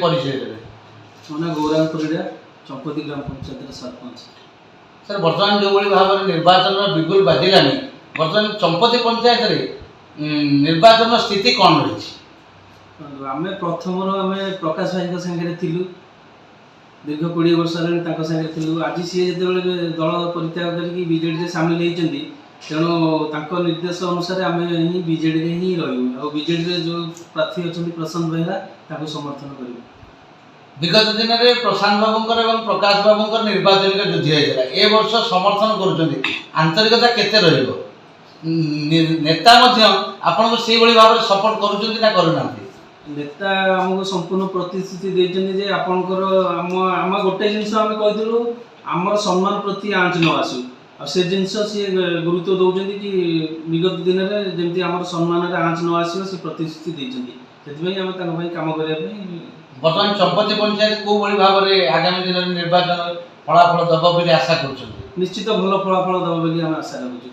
परिचय देवे। मैं गौरांग परिड़ा चंपती ग्राम पंचायत सरपंच। सर बर्तमान जो भाव में निर्वाचन बिगुल बाजिलानी बर्तमान चंपती पंचायत निर्वाचन स्थिति कौन रही? आम प्रथम आम प्रकाश भाई सागर थिलु दीर्घ 20 वर्ष सागर थिलु। आज सी जो दल परित्याग करके बीजेडी सामिल होती तेणु निर्देश अनुसार आम ही बीजेडी ही रही बीजेडी जो प्रार्थी अच्छा प्रशांत बेहरा समर्थन कर। विगत दिन में प्रशांत बाबूंकर और प्रकाश बाबूंकर निर्वाचन युद्धि होता ए वर्ष समर्थन कर आंतरिकता केते रहिबो? नेता आपन से भाव में सपोर्ट करूना? नेता आमको संपूर्ण प्रतिश्रुति देते आपंकर आम गोटे जिनस आम कहूँ आम सम्मान प्रति आँच न आसू से जिनस सी गुरुत्व दौरान कि विगत दिन में जमी आम सम्मान आँच न आसो से प्रतिश्रुति देते से कम करने। बर्तमान चंपती पंचायत को भाव में आगामी दिन में निर्वाचन फलाफल दब आशा कर? निश्चित भल फलाफल दब आशा रखुँ।